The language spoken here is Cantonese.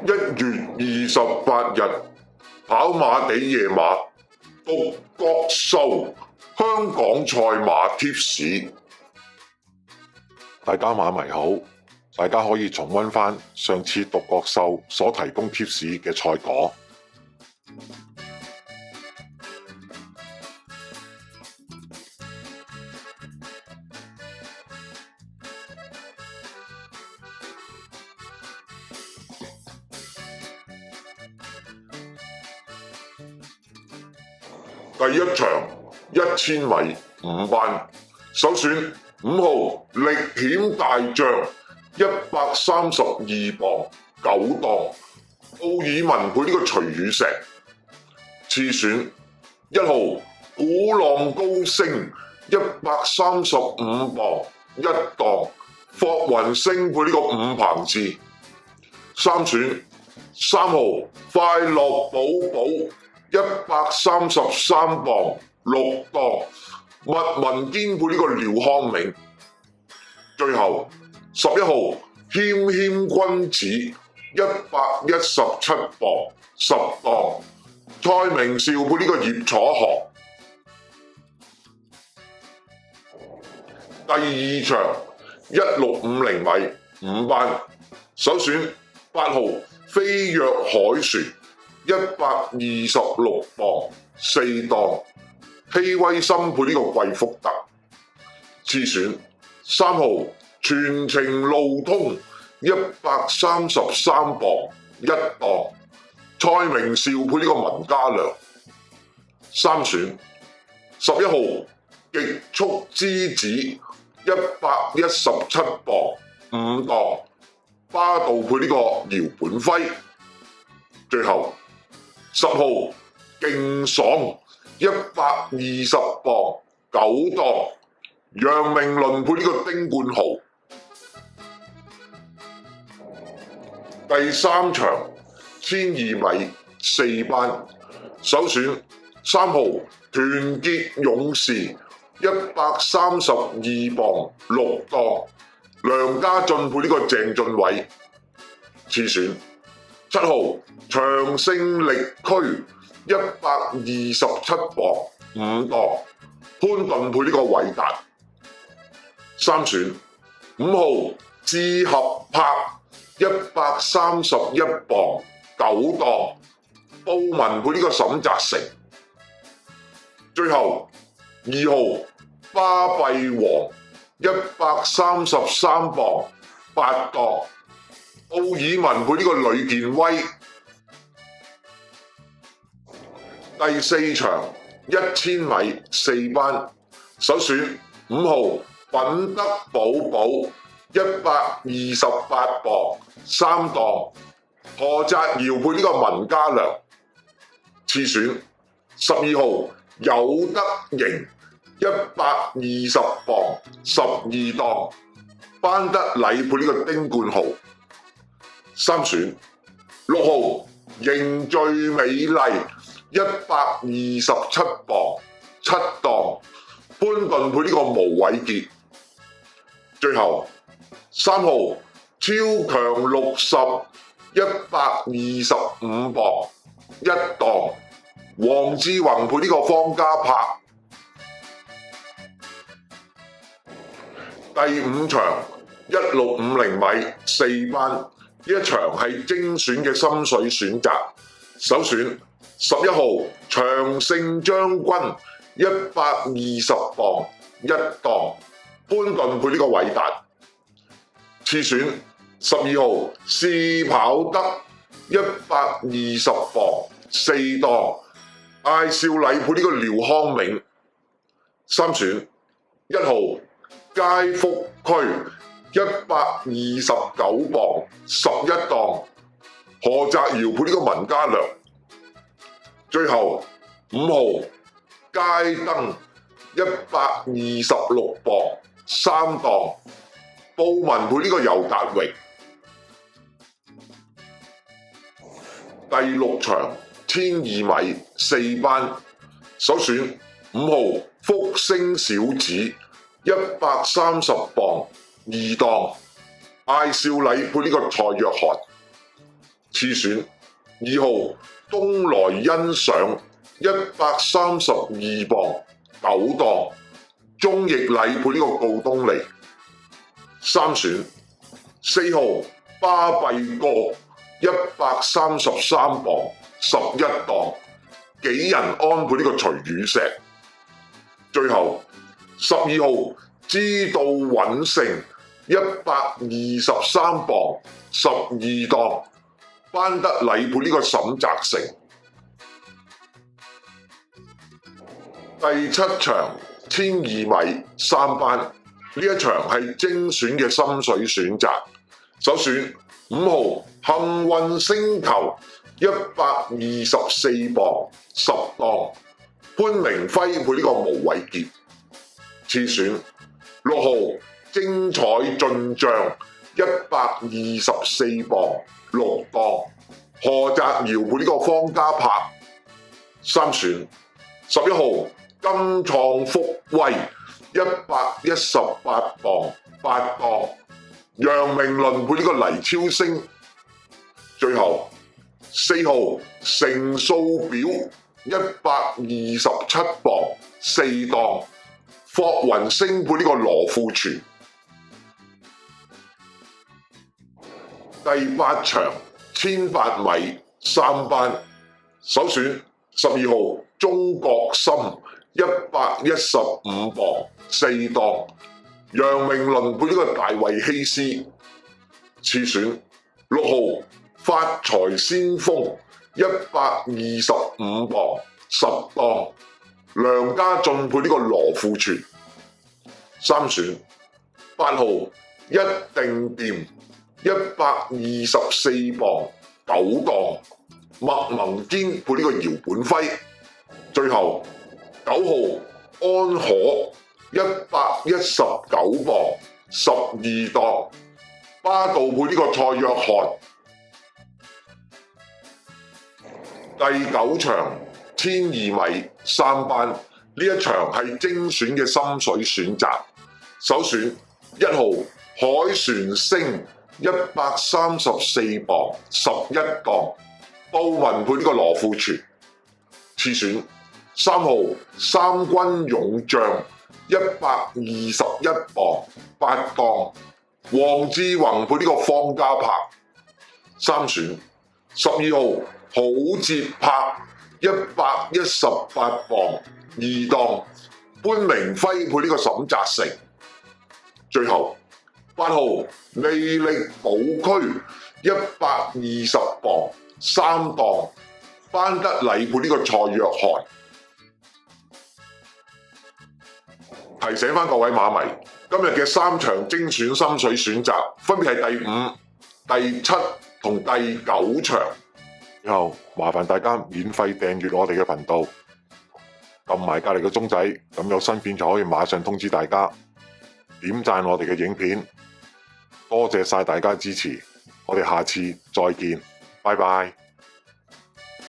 1月28日，跑馬地夜馬獨角獸香港賽馬貼士。大家馬迷好，大家可以重溫返上次獨角獸所提供貼士嘅賽果。第一場1000米5班，首選5號力險大將132磅9檔，奧爾文配呢個徐雨石。次選1號鼓浪高升135磅1檔，霍雲星配呢個伍鵬志。三選3號快樂寶寶133磅6檔，麥文堅配呢個廖康銘。最後11號謙謙君子117磅10檔，蔡明紹配呢個葉楚學。第二場1650米5班，首選8號飛躍凱旋126磅4檔，希威森配呢個貴福特。次選3號全程路通133磅1檔，蔡明紹配呢個文家良。三選11號極速之子117磅5檔，巴道配呢個姚本輝。最後10號勁爽120磅9檔，楊明倫配呢個丁冠豪。第三場1200米4班，首選3號團結勇士132磅6檔，梁家俊配呢個鄭俊偉。次選7號長勝力區127磅5檔，潘頓配呢個韋達。三選5號志合柏131磅9檔，布文配呢個沈澤成。最後2號巴閉王133磅8檔，奧爾文配呢個呂健威。第四場1000米4班，首選5號品德寶寶128磅3檔，何澤堯配呢個文家良。次選12號有德營120磅12檔，班德禮配呢個丁冠豪。三選6號凝聚美麗127磅7檔，潘頓配呢個毛偉傑。最後3號超強60 125磅1檔，黃志宏配呢個方家柏。第五場1650米4班，呢一場係精選嘅心水選擇，首選11號長勝將軍120磅1檔，潘頓配呢個韋達。次選12號試跑得120磅4檔，艾少禮配呢個廖康銘。三選1號街福區129磅11檔，何澤堯配呢個文家良。最後5號街燈126磅3檔，布文配呢個尤達榮。第六場1200米4班，首選5號福星小子130磅2檔，艾少禮配呢個蔡約翰。次選2號東萊恩上132磅9檔，鐘奕禮配呢個告東尼。三選4號巴閉哥133磅11檔，紀仁安配呢個徐宇石。最後12號知道穩勝123磅12檔，班德禮配呢個沈澤成。第7場1200米3班，呢一場係精選嘅心水選擇。首選5號幸運星球124磅10檔，潘明輝配呢個無偉傑。次選6號精彩進帳124磅6檔，何澤堯配呢個方家柏。三選11號金創福威118磅8檔，楊明倫配呢個黎超星。最後4號成數表127磅4檔，霍雲星配呢個羅富全。第8場1800米3班，首選12號中國心115磅4檔，楊明倫配呢個大衛希斯。次選6號發財先鋒125磅10檔，梁家俊配呢個羅富全。三選8號一定掂124磅9檔，麥盟堅配呢個姚本輝。最後9號安可119磅12檔，巴道配呢個蔡約翰。第9場1200米3班，呢一場係精選嘅心水選擇。首選1號海船星134磅11檔，布文配呢個羅富全。次選3號三軍勇將121磅8檔，黃志宏配呢個方家柏。三選12號好節拍118磅2檔，潘明輝配呢個沈澤成。最後8號魅力寶區120磅3檔，班德禮配呢個蔡約翰。提醒返各位馬迷，今日嘅3場精選心水選擇分別係第5、第7同第9場。之後麻煩大家免費訂閱我哋嘅頻道，撳埋隔離嘅鐘仔，咁有新片就可以馬上通知大家。點讚我哋嘅影片，多謝晒大家支持，我哋下次再見，拜拜。